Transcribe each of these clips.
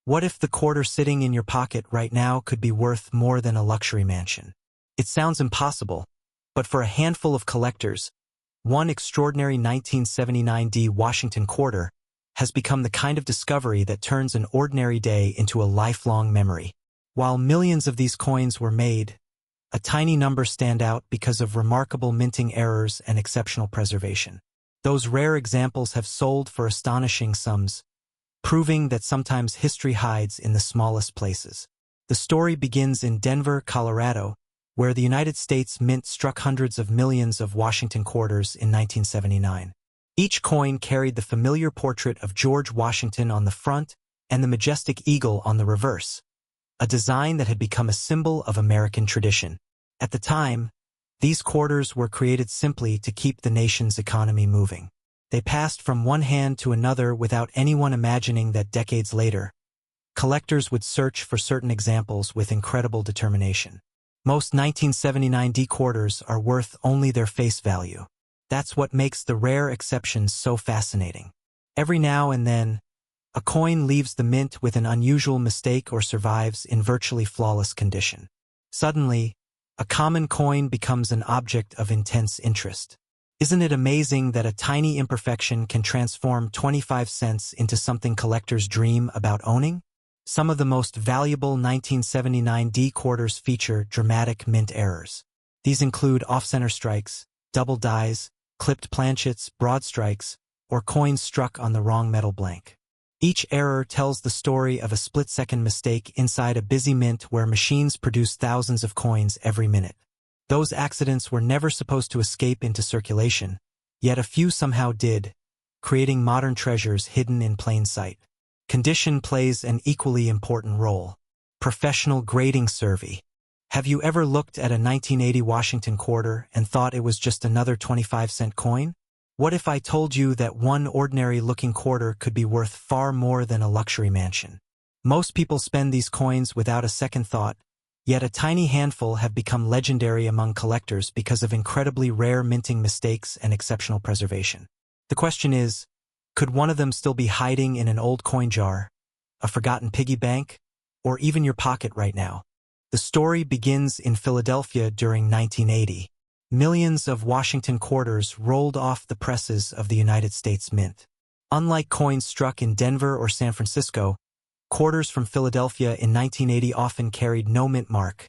What if the quarter sitting in your pocket right now could be worth more than a luxury mansion? It sounds impossible, but for a handful of collectors, one extraordinary 1979 Washington quarter has become the kind of discovery that turns an ordinary day into a lifelong memory. While millions of these coins were made, a tiny number stand out because of remarkable minting errors and exceptional preservation. Those rare examples have sold for astonishing sums, proving that sometimes history hides in the smallest places. The story begins in Denver, Colorado, where the United States Mint struck hundreds of millions of Washington quarters in 1979. Each coin carried the familiar portrait of George Washington on the front and the majestic eagle on the reverse, a design that had become a symbol of American tradition. At the time, these quarters were created simply to keep the nation's economy moving. They passed from one hand to another without anyone imagining that decades later, collectors would search for certain examples with incredible determination. Most 1979 quarters are worth only their face value. That's what makes the rare exceptions so fascinating. Every now and then, a coin leaves the mint with an unusual mistake or survives in virtually flawless condition. Suddenly, a common coin becomes an object of intense interest. Isn't it amazing that a tiny imperfection can transform 25 cents into something collectors dream about owning? Some of the most valuable 1979 quarters feature dramatic mint errors. These include off-center strikes, double dies, clipped planchets, broad strikes, or coins struck on the wrong metal blank. Each error tells the story of a split-second mistake inside a busy mint where machines produce thousands of coins every minute. Those accidents were never supposed to escape into circulation, yet a few somehow did, creating modern treasures hidden in plain sight. Condition plays an equally important role. Professional grading survey. Have you ever looked at a 1980 Washington quarter and thought it was just another 25-cent coin? What if I told you that one ordinary-looking quarter could be worth far more than a luxury mansion? Most people spend these coins without a second thought, yet a tiny handful have become legendary among collectors because of incredibly rare minting mistakes and exceptional preservation. The question is, could one of them still be hiding in an old coin jar, a forgotten piggy bank, or even your pocket right now? The story begins in Philadelphia during 1980. Millions of Washington quarters rolled off the presses of the United States Mint. Unlike coins struck in Denver or San Francisco, quarters from Philadelphia in 1980 often carried no mint mark,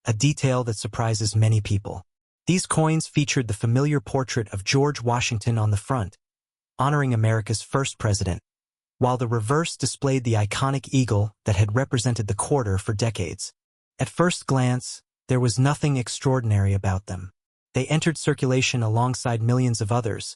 a detail that surprises many people. These coins featured the familiar portrait of George Washington on the front, honoring America's first president, while the reverse displayed the iconic eagle that had represented the quarter for decades. At first glance, there was nothing extraordinary about them. They entered circulation alongside millions of others,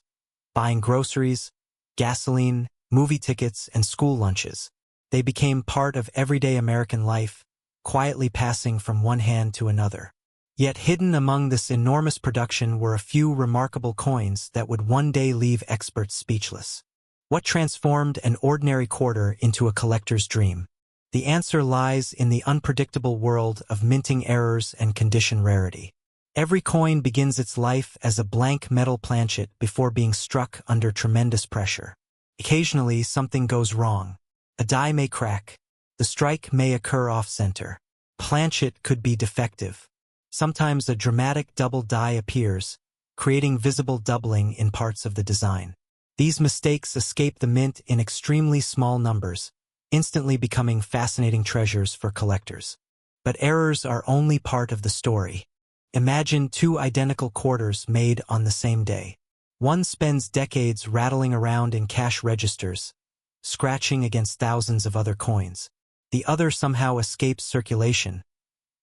buying groceries, gasoline, movie tickets, and school lunches. They became part of everyday American life, quietly passing from one hand to another. Yet hidden among this enormous production were a few remarkable coins that would one day leave experts speechless. What transformed an ordinary quarter into a collector's dream? The answer lies in the unpredictable world of minting errors and condition rarity. Every coin begins its life as a blank metal planchet before being struck under tremendous pressure. Occasionally, something goes wrong. A die may crack. The strike may occur off-center. Planchet could be defective. Sometimes a dramatic double die appears, creating visible doubling in parts of the design. These mistakes escape the mint in extremely small numbers, instantly becoming fascinating treasures for collectors. But errors are only part of the story. Imagine two identical quarters made on the same day. One spends decades rattling around in cash registers, scratching against thousands of other coins. The other somehow escapes circulation,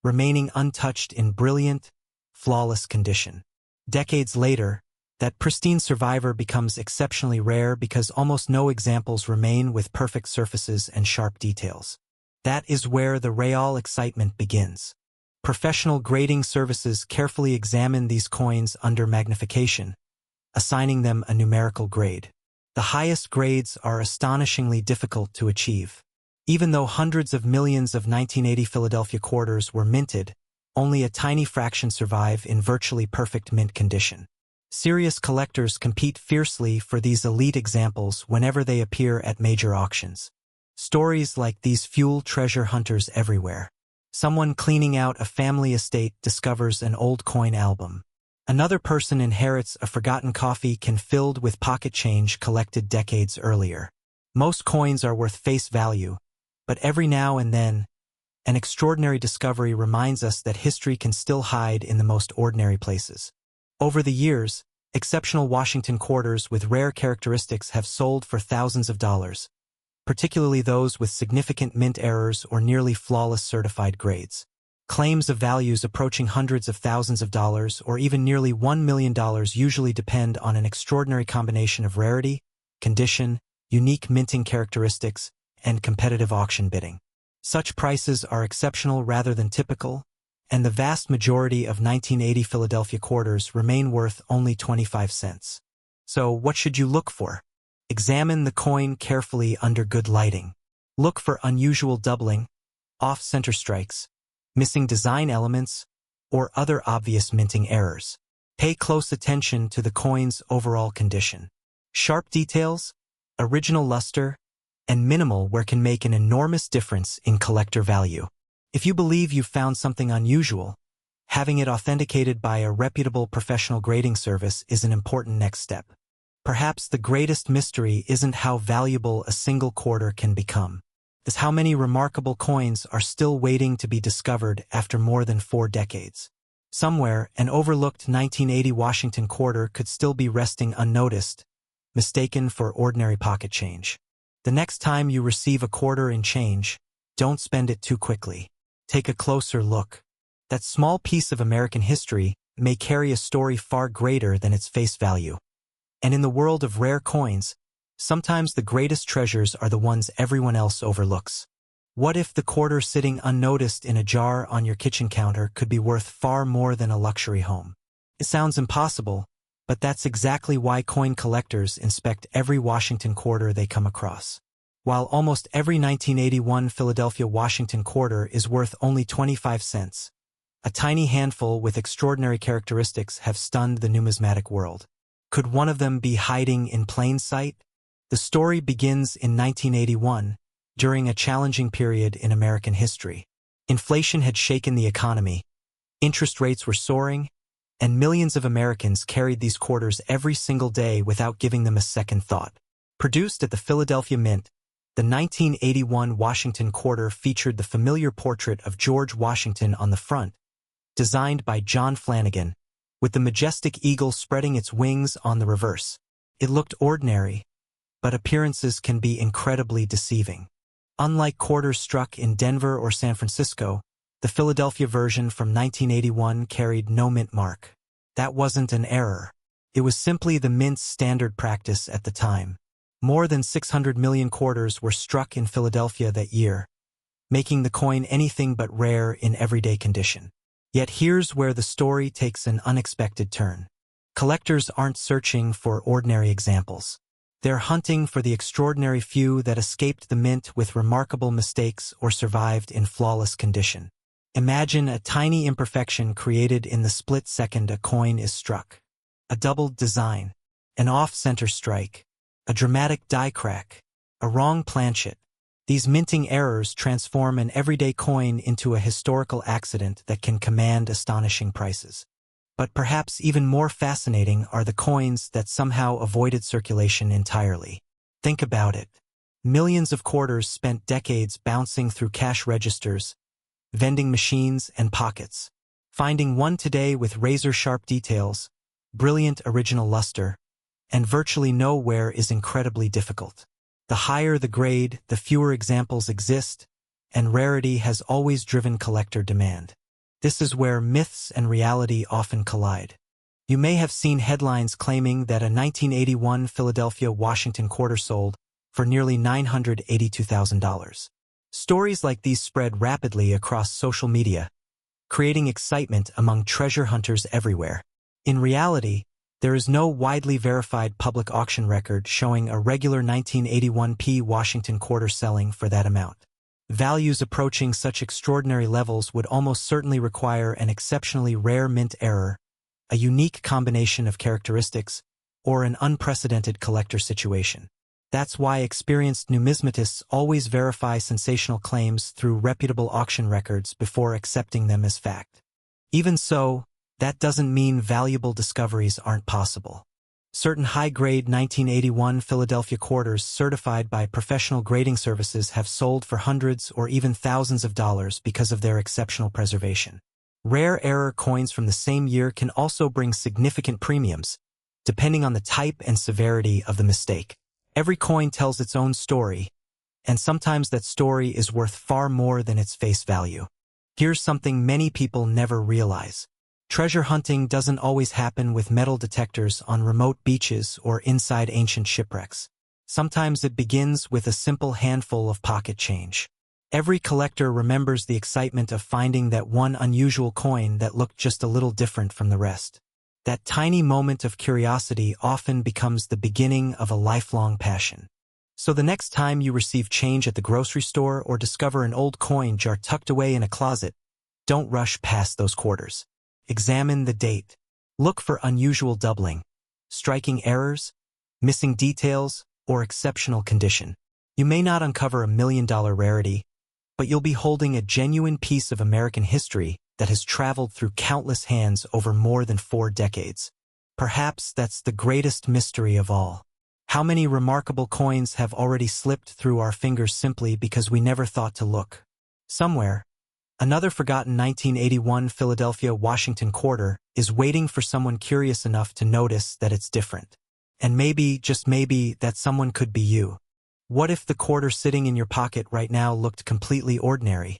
remaining untouched in brilliant, flawless condition. Decades later, that pristine survivor becomes exceptionally rare because almost no examples remain with perfect surfaces and sharp details. That is where the real excitement begins. Professional grading services carefully examine these coins under magnification, assigning them a numerical grade. The highest grades are astonishingly difficult to achieve. Even though hundreds of millions of 1980 Philadelphia quarters were minted, only a tiny fraction survive in virtually perfect mint condition. Serious collectors compete fiercely for these elite examples whenever they appear at major auctions. Stories like these fuel treasure hunters everywhere. Someone cleaning out a family estate discovers an old coin album. Another person inherits a forgotten coffee can filled with pocket change collected decades earlier. Most coins are worth face value, but every now and then, an extraordinary discovery reminds us that history can still hide in the most ordinary places. Over the years, exceptional Washington quarters with rare characteristics have sold for thousands of dollars, particularly those with significant mint errors or nearly flawless certified grades. Claims of values approaching hundreds of thousands of dollars or even nearly $1 million usually depend on an extraordinary combination of rarity, condition, unique minting characteristics, and competitive auction bidding. Such prices are exceptional rather than typical, and the vast majority of 1980 Philadelphia quarters remain worth only 25 cents. So what should you look for? Examine the coin carefully under good lighting. Look for unusual doubling, off-center strikes, missing design elements, or other obvious minting errors. Pay close attention to the coin's overall condition. Sharp details, original luster, and minimal wear can make an enormous difference in collector value. If you believe you've found something unusual, having it authenticated by a reputable professional grading service is an important next step. Perhaps the greatest mystery isn't how valuable a single quarter can become. It's how many remarkable coins are still waiting to be discovered after more than 4 decades. Somewhere, an overlooked 1980 Washington quarter could still be resting unnoticed, mistaken for ordinary pocket change. The next time you receive a quarter in change, don't spend it too quickly. Take a closer look. That small piece of American history may carry a story far greater than its face value. And in the world of rare coins, sometimes the greatest treasures are the ones everyone else overlooks. What if the quarter sitting unnoticed in a jar on your kitchen counter could be worth far more than a luxury home? It sounds impossible, but that's exactly why coin collectors inspect every Washington quarter they come across. While almost every 1981 Philadelphia Washington quarter is worth only 25 cents, a tiny handful with extraordinary characteristics have stunned the numismatic world. Could one of them be hiding in plain sight? The story begins in 1981, during a challenging period in American history. Inflation had shaken the economy, interest rates were soaring, and millions of Americans carried these quarters every single day without giving them a second thought. Produced at the Philadelphia Mint, the 1981 Washington quarter featured the familiar portrait of George Washington on the front, designed by John Flanagan, with the majestic eagle spreading its wings on the reverse. It looked ordinary, but appearances can be incredibly deceiving. Unlike quarters struck in Denver or San Francisco, the Philadelphia version from 1981 carried no mint mark. That wasn't an error. It was simply the mint's standard practice at the time. More than 600 million quarters were struck in Philadelphia that year, making the coin anything but rare in everyday condition. Yet here's where the story takes an unexpected turn. Collectors aren't searching for ordinary examples. They're hunting for the extraordinary few that escaped the mint with remarkable mistakes or survived in flawless condition. Imagine a tiny imperfection created in the split second a coin is struck. A doubled design, an off-center strike, a dramatic die crack, a wrong planchet. These minting errors transform an everyday coin into a historical accident that can command astonishing prices. But perhaps even more fascinating are the coins that somehow avoided circulation entirely. Think about it. Millions of quarters spent decades bouncing through cash registers, vending machines, and pockets. Finding one today with razor-sharp details, brilliant original luster, and virtually no wear is incredibly difficult. The higher the grade, the fewer examples exist, and rarity has always driven collector demand. This is where myths and reality often collide. You may have seen headlines claiming that a 1981 Philadelphia Washington quarter sold for nearly $982,000. Stories like these spread rapidly across social media, creating excitement among treasure hunters everywhere. In reality, there is no widely verified public auction record showing a regular 1981 Washington quarter selling for that amount. Values approaching such extraordinary levels would almost certainly require an exceptionally rare mint error, a unique combination of characteristics, or an unprecedented collector situation. That's why experienced numismatists always verify sensational claims through reputable auction records before accepting them as fact. Even so, that doesn't mean valuable discoveries aren't possible. Certain high-grade 1981 Philadelphia quarters certified by professional grading services have sold for hundreds or even thousands of dollars because of their exceptional preservation. Rare error coins from the same year can also bring significant premiums, depending on the type and severity of the mistake. Every coin tells its own story, and sometimes that story is worth far more than its face value. Here's something many people never realize. Treasure hunting doesn't always happen with metal detectors on remote beaches or inside ancient shipwrecks. Sometimes it begins with a simple handful of pocket change. Every collector remembers the excitement of finding that one unusual coin that looked just a little different from the rest. That tiny moment of curiosity often becomes the beginning of a lifelong passion. So the next time you receive change at the grocery store or discover an old coin jar tucked away in a closet, don't rush past those quarters. Examine the date. Look for unusual doubling, striking errors, missing details, or exceptional condition. You may not uncover a million-dollar rarity, but you'll be holding a genuine piece of American history that has traveled through countless hands over more than 4 decades. Perhaps that's the greatest mystery of all. How many remarkable coins have already slipped through our fingers simply because we never thought to look? Somewhere, another forgotten 1981 Philadelphia Washington quarter is waiting for someone curious enough to notice that it's different. And maybe, just maybe, that someone could be you. What if the quarter sitting in your pocket right now looked completely ordinary,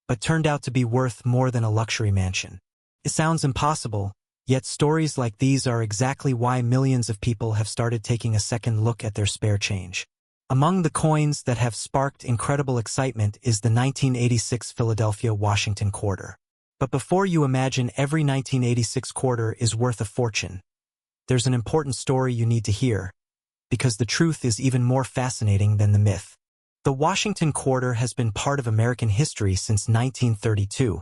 but turned out to be worth more than a luxury mansion? It sounds impossible, yet stories like these are exactly why millions of people have started taking a second look at their spare change. Among the coins that have sparked incredible excitement is the 1986 Philadelphia Washington quarter. But before you imagine every 1986 quarter is worth a fortune, there's an important story you need to hear, because the truth is even more fascinating than the myth. The Washington quarter has been part of American history since 1932,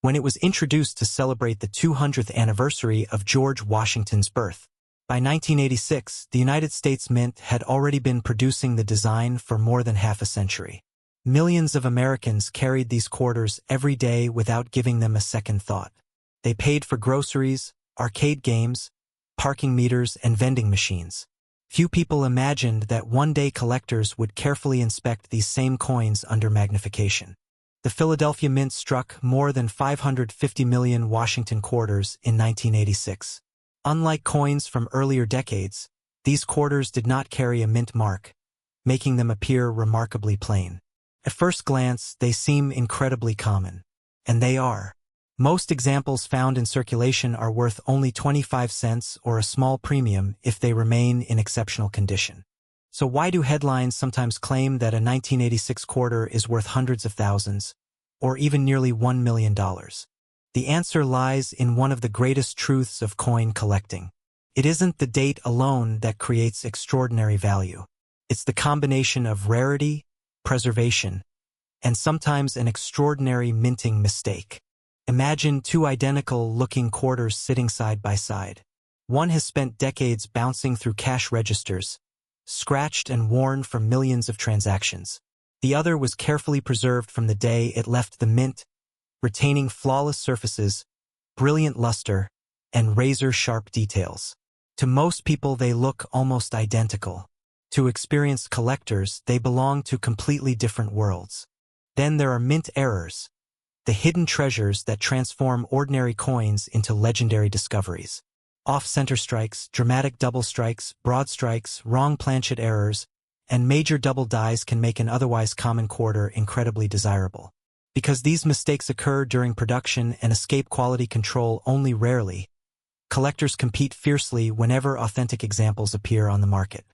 when it was introduced to celebrate the 200th anniversary of George Washington's birth. By 1986, the United States Mint had already been producing the design for more than half a century. Millions of Americans carried these quarters every day without giving them a second thought. They paid for groceries, arcade games, parking meters, and vending machines. Few people imagined that one day collectors would carefully inspect these same coins under magnification. The Philadelphia Mint struck more than 550 million Washington quarters in 1986. Unlike coins from earlier decades, these quarters did not carry a mint mark, making them appear remarkably plain. At first glance, they seem incredibly common. And they are. Most examples found in circulation are worth only 25 cents or a small premium if they remain in exceptional condition. So why do headlines sometimes claim that a 1986 quarter is worth hundreds of thousands, or even nearly $1 million? The answer lies in one of the greatest truths of coin collecting. It isn't the date alone that creates extraordinary value. It's the combination of rarity, preservation, and sometimes an extraordinary minting mistake. Imagine 2 identical-looking quarters sitting side by side. One has spent decades bouncing through cash registers, scratched and worn from millions of transactions. The other was carefully preserved from the day it left the mint, retaining flawless surfaces, brilliant luster, and razor-sharp details. To most people, they look almost identical. To experienced collectors, they belong to completely different worlds. Then there are mint errors, the hidden treasures that transform ordinary coins into legendary discoveries. Off-center strikes, dramatic double strikes, broad strikes, wrong planchet errors, and major double dies can make an otherwise common quarter incredibly desirable. Because these mistakes occur during production and escape quality control only rarely, collectors compete fiercely whenever authentic examples appear on the market.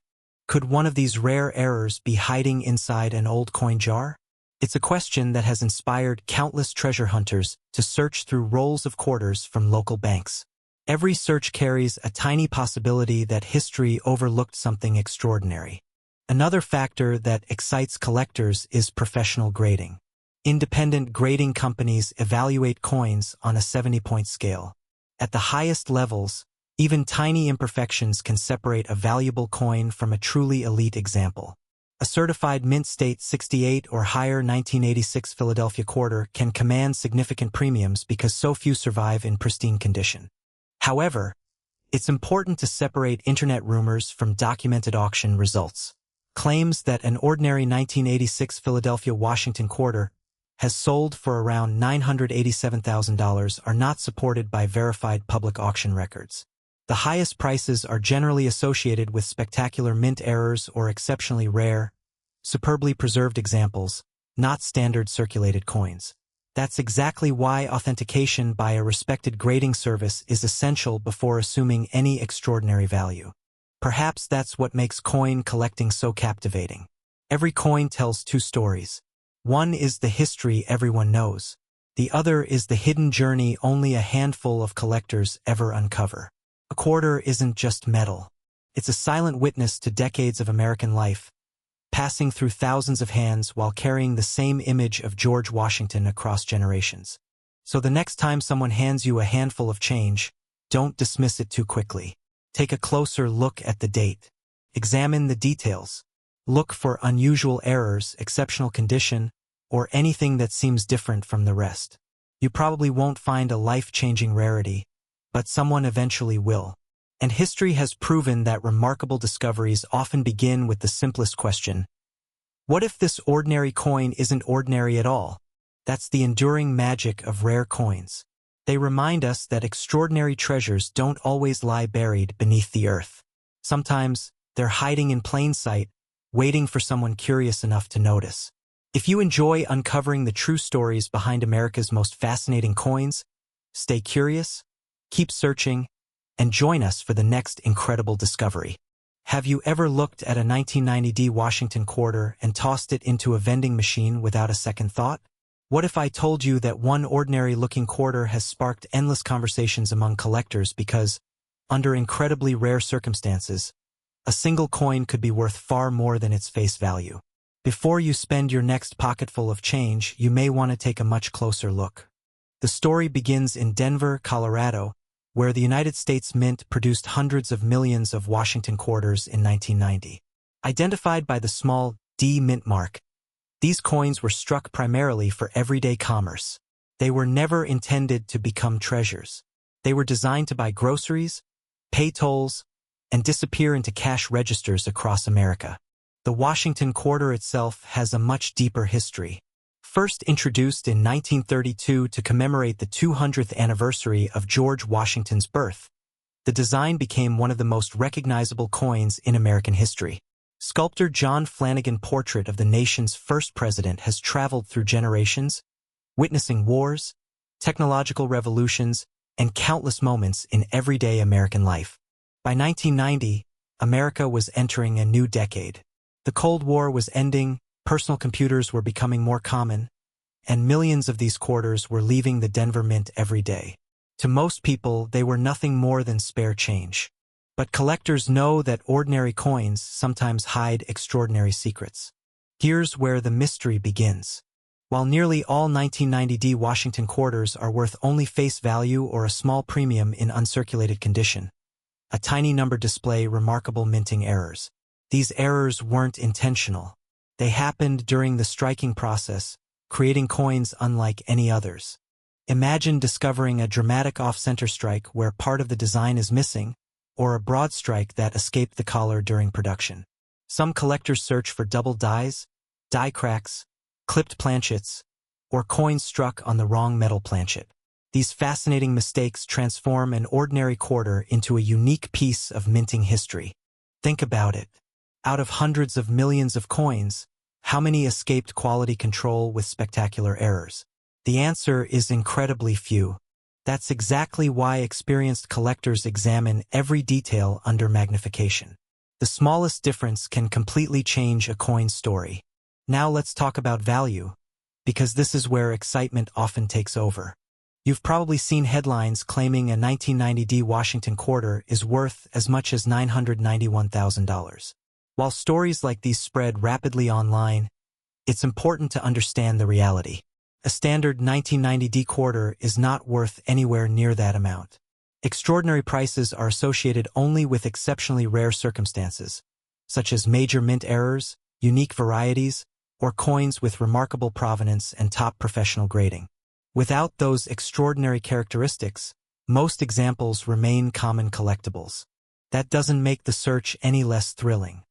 Could one of these rare errors be hiding inside an old coin jar? It's a question that has inspired countless treasure hunters to search through rolls of quarters from local banks. Every search carries a tiny possibility that history overlooked something extraordinary. Another factor that excites collectors is professional grading. Independent grading companies evaluate coins on a 70-point scale. At the highest levels, Even tiny imperfections can separate a valuable coin from a truly elite example. A certified mint state 68 or higher 1986 Philadelphia quarter can command significant premiums because so few survive in pristine condition. However, it's important to separate internet rumors from documented auction results. Claims that an ordinary 1986 Philadelphia Washington quarter has sold for around $987,000 are not supported by verified public auction records. The highest prices are generally associated with spectacular mint errors or exceptionally rare, superbly preserved examples, not standard circulated coins. That's exactly why authentication by a respected grading service is essential before assuming any extraordinary value. Perhaps that's what makes coin collecting so captivating. Every coin tells two stories. One is the history everyone knows. The other is the hidden journey only a handful of collectors ever uncover. A quarter isn't just metal. It's a silent witness to decades of American life, passing through thousands of hands while carrying the same image of George Washington across generations. So the next time someone hands you a handful of change, don't dismiss it too quickly. Take a closer look at the date. Examine the details. Look for unusual errors, exceptional condition, or anything that seems different from the rest. You probably won't find a life-changing rarity, but someone eventually will. And history has proven that remarkable discoveries often begin with the simplest question: what if this ordinary coin isn't ordinary at all? That's the enduring magic of rare coins. They remind us that extraordinary treasures don't always lie buried beneath the earth. Sometimes they're hiding in plain sight, waiting for someone curious enough to notice. If you enjoy uncovering the true stories behind America's most fascinating coins, stay curious, keep searching, and join us for the next incredible discovery. Have you ever looked at a 1990 Washington quarter and tossed it into a vending machine without a second thought? What if I told you that one ordinary-looking quarter has sparked endless conversations among collectors because, under incredibly rare circumstances, a single coin could be worth far more than its face value? Before you spend your next pocketful of change, you may want to take a much closer look. The story begins in Denver, Colorado, where the United States Mint produced hundreds of millions of Washington quarters in 1990. Identified by the small D mint mark, these coins were struck primarily for everyday commerce. They were never intended to become treasures. They were designed to buy groceries, pay tolls, and disappear into cash registers across America. The Washington quarter itself has a much deeper history. First introduced in 1932 to commemorate the 200th anniversary of George Washington's birth, the design became one of the most recognizable coins in American history. Sculptor John Flanagan's portrait of the nation's first president has traveled through generations, witnessing wars, technological revolutions, and countless moments in everyday American life. By 1990, America was entering a new decade. The Cold War was ending, personal computers were becoming more common, and millions of these quarters were leaving the Denver Mint every day. To most people, they were nothing more than spare change. But collectors know that ordinary coins sometimes hide extraordinary secrets. Here's where the mystery begins. While nearly all 1990 Washington quarters are worth only face value or a small premium in uncirculated condition, a tiny number display remarkable minting errors. These errors weren't intentional. They happened during the striking process, creating coins unlike any others. Imagine discovering a dramatic off-center strike where part of the design is missing, or a broad strike that escaped the collar during production. Some collectors search for double dies, die cracks, clipped planchets, or coins struck on the wrong metal planchet. These fascinating mistakes transform an ordinary quarter into a unique piece of minting history. Think about it. Out of hundreds of millions of coins, how many escaped quality control with spectacular errors? The answer is incredibly few. That's exactly why experienced collectors examine every detail under magnification. The smallest difference can completely change a coin's story. Now let's talk about value, because this is where excitement often takes over. You've probably seen headlines claiming a 1990 Washington quarter is worth as much as $991,000. While stories like these spread rapidly online, it's important to understand the reality. A standard 1990 quarter is not worth anywhere near that amount. Extraordinary prices are associated only with exceptionally rare circumstances, such as major mint errors, unique varieties, or coins with remarkable provenance and top professional grading. Without those extraordinary characteristics, most examples remain common collectibles. That doesn't make the search any less thrilling.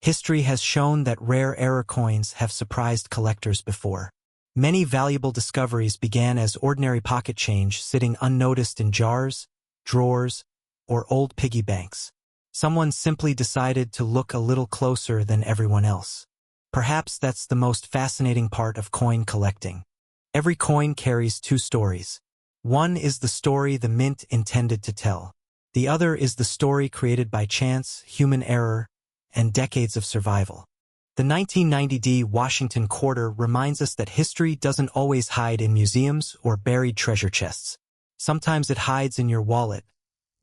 History has shown that rare error coins have surprised collectors before. Many valuable discoveries began as ordinary pocket change sitting unnoticed in jars, drawers, or old piggy banks. Someone simply decided to look a little closer than everyone else. Perhaps that's the most fascinating part of coin collecting. Every coin carries two stories. One is the story the mint intended to tell. The other is the story created by chance, human error, and decades of survival. The 1990 Washington quarter reminds us that history doesn't always hide in museums or buried treasure chests. Sometimes it hides in your wallet,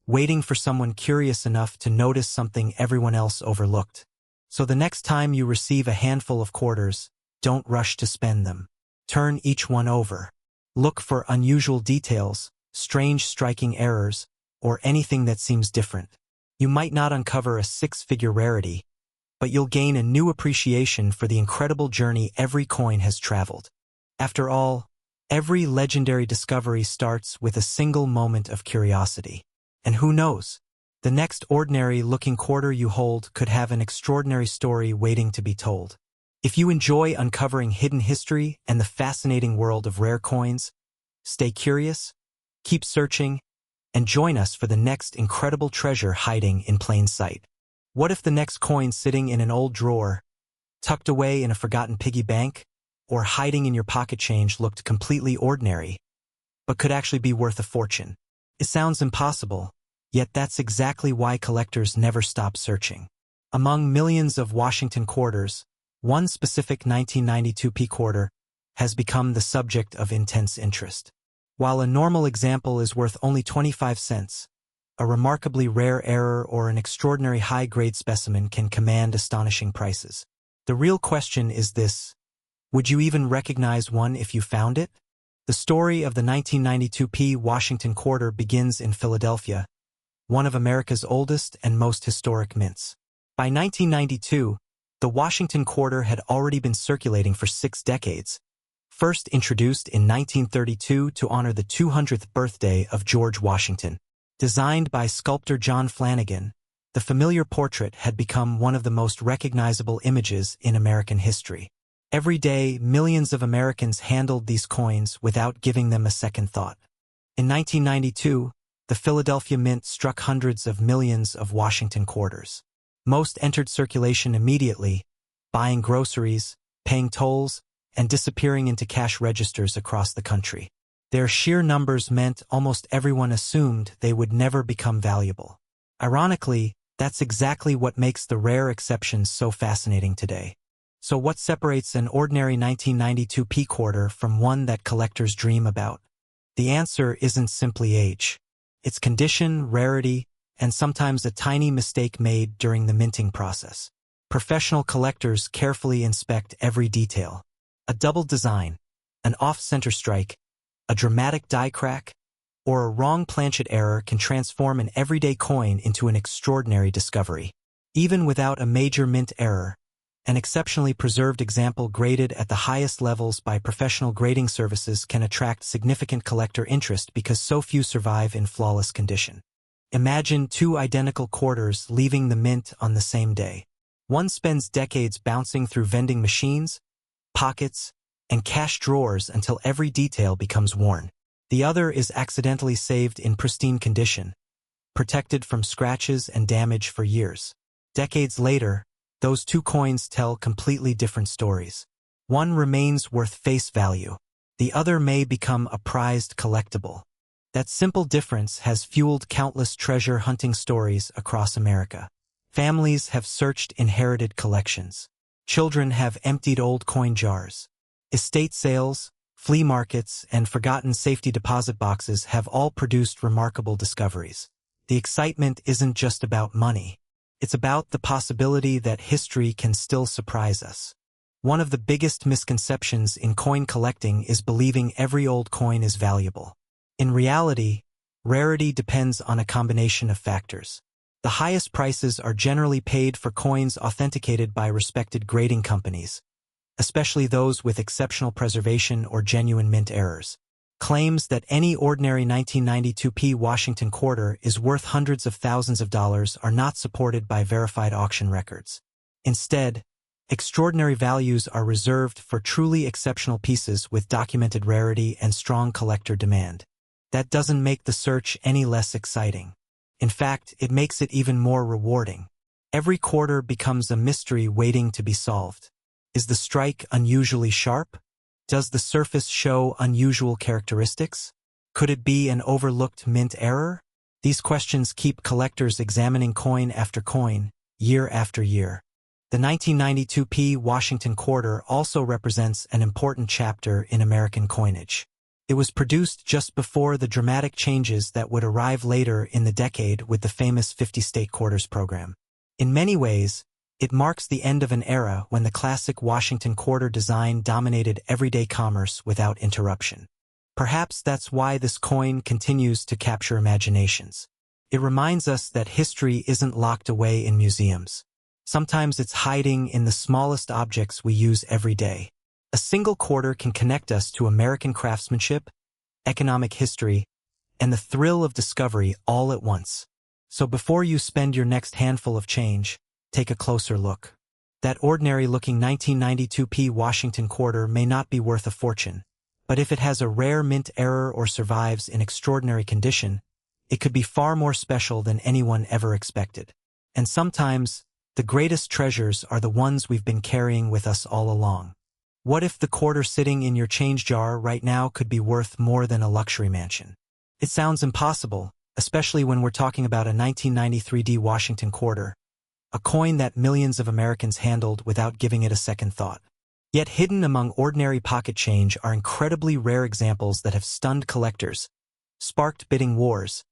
waiting for someone curious enough to notice something everyone else overlooked. So the next time you receive a handful of quarters, don't rush to spend them. Turn each one over. Look for unusual details, strange striking errors, or anything that seems different. You might not uncover a six-figure rarity, but you'll gain a new appreciation for the incredible journey every coin has traveled. After all, every legendary discovery starts with a single moment of curiosity. And who knows? The next ordinary-looking quarter you hold could have an extraordinary story waiting to be told. If you enjoy uncovering hidden history and the fascinating world of rare coins, stay curious, keep searching, and join us for the next incredible treasure hiding in plain sight. What if the next coin sitting in an old drawer, tucked away in a forgotten piggy bank, or hiding in your pocket change looked completely ordinary, but could actually be worth a fortune? It sounds impossible, yet that's exactly why collectors never stop searching. Among millions of Washington quarters, one specific 1992 P quarter has become the subject of intense interest. While a normal example is worth only 25 cents, a remarkably rare error or an extraordinary high-grade specimen can command astonishing prices. The real question is this: would you even recognize one if you found it? The story of the 1992 P Washington quarter begins in Philadelphia, one of America's oldest and most historic mints. By 1992, the Washington quarter had already been circulating for 6 decades, first introduced in 1932 to honor the 200th birthday of George Washington. Designed by sculptor John Flanagan, the familiar portrait had become one of the most recognizable images in American history. Every day, millions of Americans handled these coins without giving them a second thought. In 1992, the Philadelphia Mint struck hundreds of millions of Washington quarters. Most entered circulation immediately, buying groceries, paying tolls, and disappearing into cash registers across the country. Their sheer numbers meant almost everyone assumed they would never become valuable. Ironically, that's exactly what makes the rare exceptions so fascinating today. So what separates an ordinary 1992 P quarter from one that collectors dream about? The answer isn't simply age. It's condition, rarity, and sometimes a tiny mistake made during the minting process. Professional collectors carefully inspect every detail. A double design, an off-center strike, a dramatic die crack, or a wrong planchet error can transform an everyday coin into an extraordinary discovery. Even without a major mint error, an exceptionally preserved example graded at the highest levels by professional grading services can attract significant collector interest because so few survive in flawless condition. Imagine 2 identical quarters leaving the mint on the same day. One spends decades bouncing through vending machines, pockets, and cash drawers until every detail becomes worn. The other is accidentally saved in pristine condition, protected from scratches and damage for years. Decades later, those 2 coins tell completely different stories. One remains worth face value. The other may become a prized collectible. That simple difference has fueled countless treasure hunting stories across America. Families have searched inherited collections. Children have emptied old coin jars. Estate sales, flea markets, and forgotten safety deposit boxes have all produced remarkable discoveries. The excitement isn't just about money. It's about the possibility that history can still surprise us. One of the biggest misconceptions in coin collecting is believing every old coin is valuable. In reality, Rarity depends on a combination of factors. The highest prices are generally paid for coins authenticated by respected grading companies, especially those with exceptional preservation or genuine mint errors. Claims that any ordinary 1992p Washington quarter is worth hundreds of thousands of dollars are not supported by verified auction records. Instead, extraordinary values are reserved for truly exceptional pieces with documented rarity and strong collector demand. That doesn't make the search any less exciting. In fact, it makes it even more rewarding. Every quarter becomes a mystery waiting to be solved. Is the strike unusually sharp? Does the surface show unusual characteristics? Could it be an overlooked mint error? These questions keep collectors examining coin after coin, year after year. The 1992p Washington quarter also represents an important chapter in American coinage. It was produced just before the dramatic changes that would arrive later in the decade with the famous 50-state quarters program. In many ways, it marks the end of an era when the classic Washington quarter design dominated everyday commerce without interruption. Perhaps that's why this coin continues to capture imaginations. It reminds us that history isn't locked away in museums. Sometimes it's hiding in the smallest objects we use every day. A single quarter can connect us to American craftsmanship, economic history, and the thrill of discovery all at once. So before you spend your next handful of change, take a closer look. That ordinary-looking 1992p Washington quarter may not be worth a fortune, but if it has a rare mint error or survives in extraordinary condition, it could be far more special than anyone ever expected. And sometimes, the greatest treasures are the ones we've been carrying with us all along. What if the quarter sitting in your change jar right now could be worth more than a luxury mansion? It sounds impossible, especially when we're talking about a 1993D Washington quarter, a coin that millions of Americans handled without giving it a second thought. Yet hidden among ordinary pocket change are incredibly rare examples that have stunned collectors, sparked bidding wars,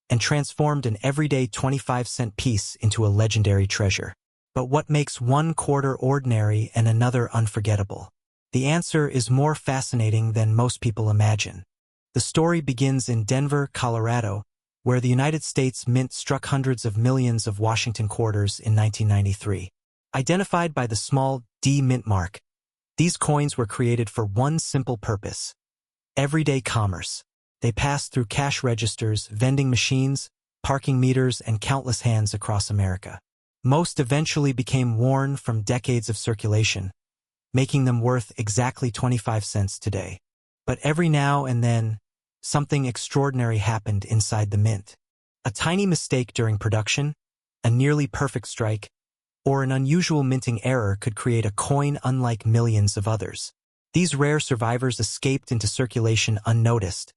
and transformed an everyday 25-cent piece into a legendary treasure. But what makes one quarter ordinary and another unforgettable? The answer is more fascinating than most people imagine. The story begins in Denver, Colorado, where the United States Mint struck hundreds of millions of Washington quarters in 1993. Identified by the small D mint mark, these coins were created for one simple purpose: everyday commerce. They passed through cash registers, vending machines, parking meters, and countless hands across America. Most eventually became worn from decades of circulation, making them worth exactly 25 cents today. But every now and then, something extraordinary happened inside the mint. A tiny mistake during production, a nearly perfect strike, or an unusual minting error could create a coin unlike millions of others. These rare survivors escaped into circulation unnoticed,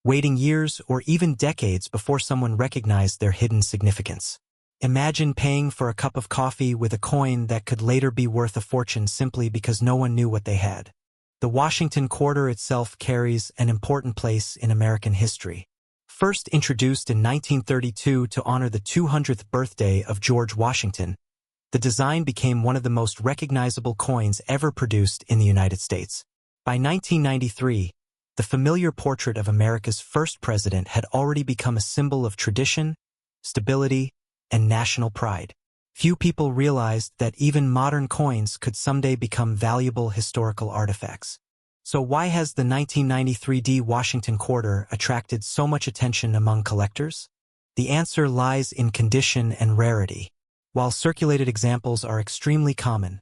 waiting years or even decades before someone recognized their hidden significance. Imagine paying for a cup of coffee with a coin that could later be worth a fortune simply because no one knew what they had. The Washington quarter itself carries an important place in American history. First introduced in 1932 to honor the 200th birthday of George Washington, the design became one of the most recognizable coins ever produced in the United States. By 1993, the familiar portrait of America's first president had already become a symbol of tradition, stability, and national pride. Few people realized that even modern coins could someday become valuable historical artifacts. So why has the 1993D Washington quarter attracted so much attention among collectors? The answer lies in condition and rarity. While circulated examples are extremely common,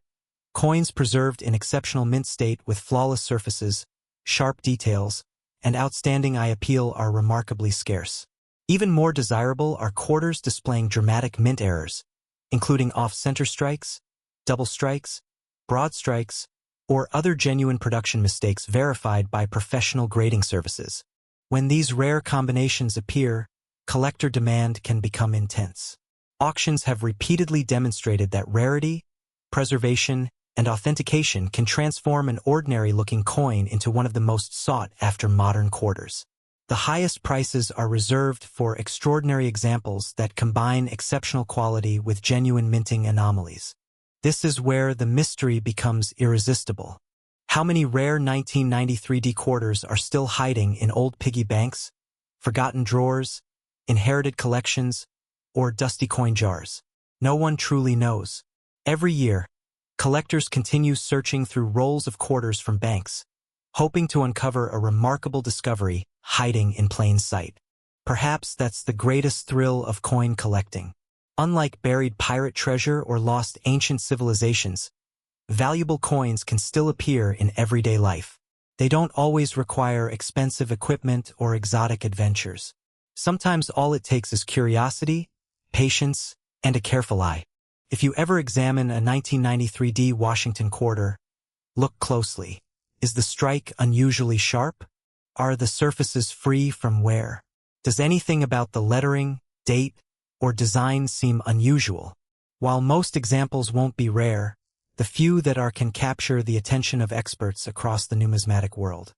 coins preserved in exceptional mint state with flawless surfaces, sharp details, and outstanding eye appeal are remarkably scarce. Even more desirable are quarters displaying dramatic mint errors, including off-center strikes, double strikes, broad strikes, or other genuine production mistakes verified by professional grading services. When these rare combinations appear, collector demand can become intense. Auctions have repeatedly demonstrated that rarity, preservation, and authentication can transform an ordinary-looking coin into one of the most sought-after modern quarters. The highest prices are reserved for extraordinary examples that combine exceptional quality with genuine minting anomalies. This is where the mystery becomes irresistible. How many rare 1993D quarters are still hiding in old piggy banks, forgotten drawers, inherited collections, or dusty coin jars? No one truly knows. Every year, collectors continue searching through rolls of quarters from banks, hoping to uncover a remarkable discovery hiding in plain sight. Perhaps that's the greatest thrill of coin collecting. Unlike buried pirate treasure or lost ancient civilizations, valuable coins can still appear in everyday life. They don't always require expensive equipment or exotic adventures. Sometimes all it takes is curiosity, patience, and a careful eye. If you ever examine a 1993 D Washington quarter, look closely. Is the strike unusually sharp? Are the surfaces free from wear? Does anything about the lettering, date, or design seem unusual? While most examples won't be rare, the few that are can capture the attention of experts across the numismatic world.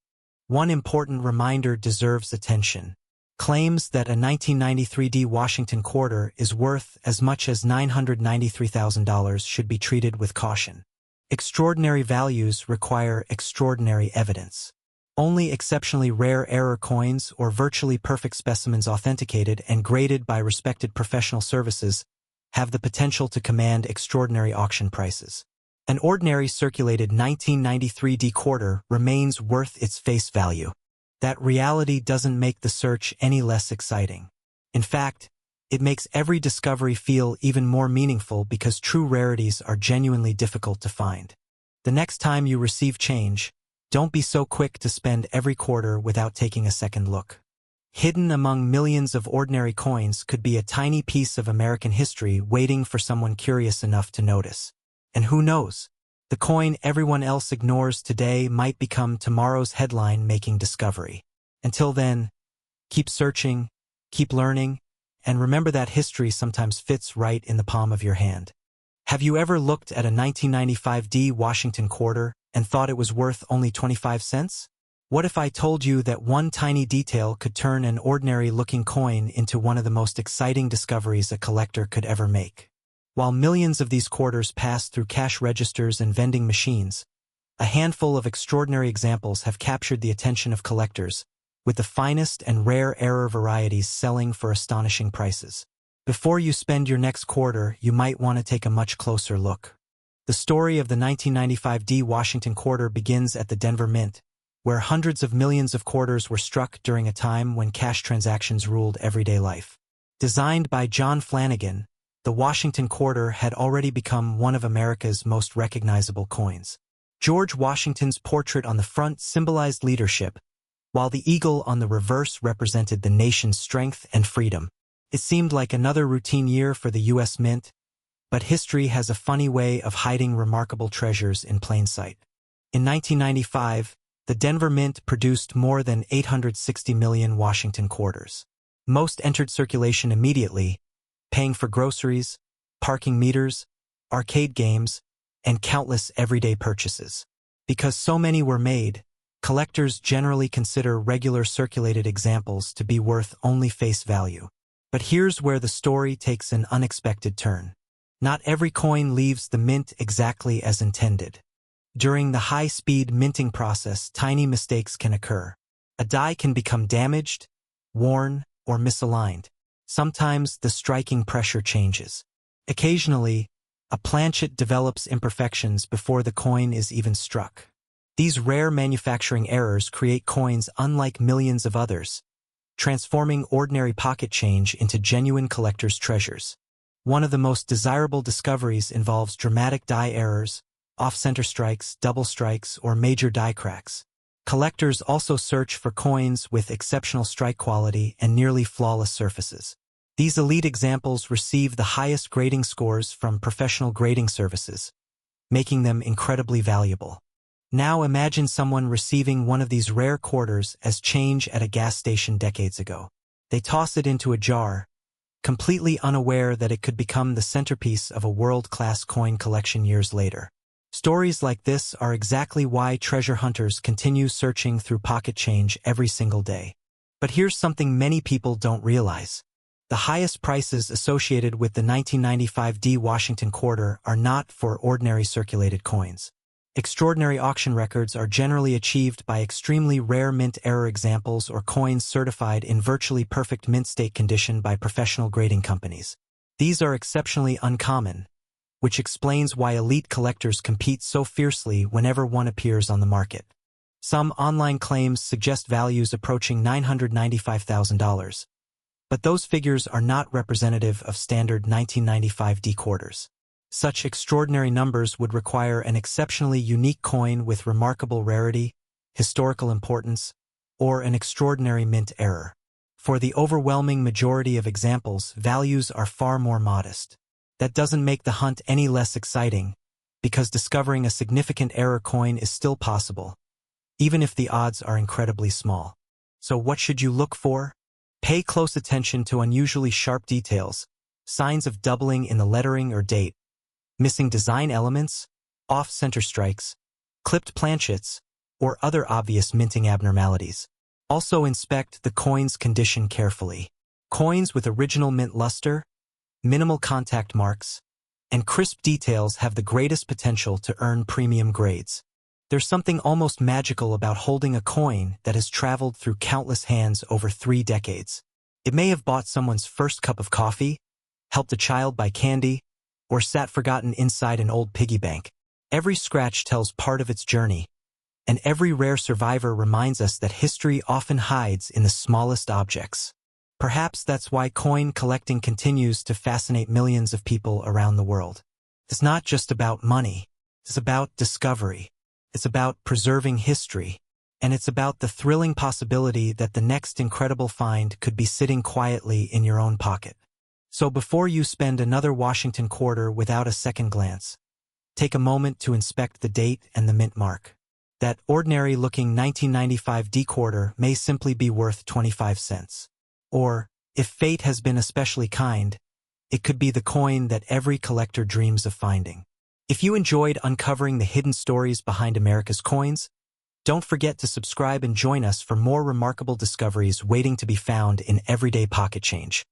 One important reminder deserves attention. Claims that a 1993 D Washington quarter is worth as much as $993,000 should be treated with caution. Extraordinary values require extraordinary evidence. Only exceptionally rare error coins or virtually perfect specimens authenticated and graded by respected professional services have the potential to command extraordinary auction prices. An ordinary circulated 1993 D quarter remains worth its face value. That reality doesn't make the search any less exciting. In fact, it makes every discovery feel even more meaningful because true rarities are genuinely difficult to find. The next time you receive change, don't be so quick to spend every quarter without taking a second look. Hidden among millions of ordinary coins could be a tiny piece of American history waiting for someone curious enough to notice. And who knows? The coin everyone else ignores today might become tomorrow's headline-making discovery. Until then, keep searching, keep learning, and remember that history sometimes fits right in the palm of your hand. Have you ever looked at a 1995 D Washington quarter and thought it was worth only 25 cents? What if I told you that one tiny detail could turn an ordinary-looking coin into one of the most exciting discoveries a collector could ever make? While millions of these quarters pass through cash registers and vending machines, a handful of extraordinary examples have captured the attention of collectors, with the finest and rare error varieties selling for astonishing prices. Before you spend your next quarter, you might want to take a much closer look. The story of the 1995 D Washington quarter begins at the Denver Mint, where hundreds of millions of quarters were struck during a time when cash transactions ruled everyday life. Designed by John Flanagan, the Washington quarter had already become one of America's most recognizable coins. George Washington's portrait on the front symbolized leadership, while the eagle on the reverse represented the nation's strength and freedom. It seemed like another routine year for the U.S. Mint, but history has a funny way of hiding remarkable treasures in plain sight. In 1995, the Denver Mint produced more than 860 million Washington quarters. Most entered circulation immediately, paying for groceries, parking meters, arcade games, and countless everyday purchases. Because so many were made, collectors generally consider regular circulated examples to be worth only face value. But here's where the story takes an unexpected turn. Not every coin leaves the mint exactly as intended. During the high-speed minting process, tiny mistakes can occur. A die can become damaged, worn, or misaligned. Sometimes the striking pressure changes. Occasionally, a planchet develops imperfections before the coin is even struck. These rare manufacturing errors create coins unlike millions of others, transforming ordinary pocket change into genuine collector's treasures. One of the most desirable discoveries involves dramatic die errors, off-center strikes, double strikes, or major die cracks. Collectors also search for coins with exceptional strike quality and nearly flawless surfaces. These elite examples receive the highest grading scores from professional grading services, making them incredibly valuable. Now imagine someone receiving one of these rare quarters as change at a gas station decades ago. They toss it into a jar, completely unaware that it could become the centerpiece of a world-class coin collection years later. Stories like this are exactly why treasure hunters continue searching through pocket change every single day. But here's something many people don't realize. The highest prices associated with the 1995 D Washington quarter are not for ordinary circulated coins. Extraordinary auction records are generally achieved by extremely rare mint error examples or coins certified in virtually perfect mint state condition by professional grading companies. These are exceptionally uncommon, which explains why elite collectors compete so fiercely whenever one appears on the market. Some online claims suggest values approaching $995,000, but those figures are not representative of standard 1995 D quarters. Such extraordinary numbers would require an exceptionally unique coin with remarkable rarity, historical importance, or an extraordinary mint error. For the overwhelming majority of examples, values are far more modest. That doesn't make the hunt any less exciting, because discovering a significant error coin is still possible, even if the odds are incredibly small. So what should you look for? Pay close attention to unusually sharp details, signs of doubling in the lettering or date, missing design elements, off-center strikes, clipped planchets, or other obvious minting abnormalities. Also inspect the coin's condition carefully. Coins with original mint luster, minimal contact marks, and crisp details have the greatest potential to earn premium grades. There's something almost magical about holding a coin that has traveled through countless hands over 3 decades. It may have bought someone's first cup of coffee, helped a child buy candy, or sat forgotten inside an old piggy bank. Every scratch tells part of its journey, and every rare survivor reminds us that history often hides in the smallest objects. Perhaps that's why coin collecting continues to fascinate millions of people around the world. It's not just about money. It's about discovery. It's about preserving history. And it's about the thrilling possibility that the next incredible find could be sitting quietly in your own pocket. So before you spend another Washington quarter without a second glance, take a moment to inspect the date and the mint mark. That ordinary-looking 1995 D quarter may simply be worth 25 cents. Or, if fate has been especially kind, it could be the coin that every collector dreams of finding. If you enjoyed uncovering the hidden stories behind America's coins, don't forget to subscribe and join us for more remarkable discoveries waiting to be found in everyday pocket change.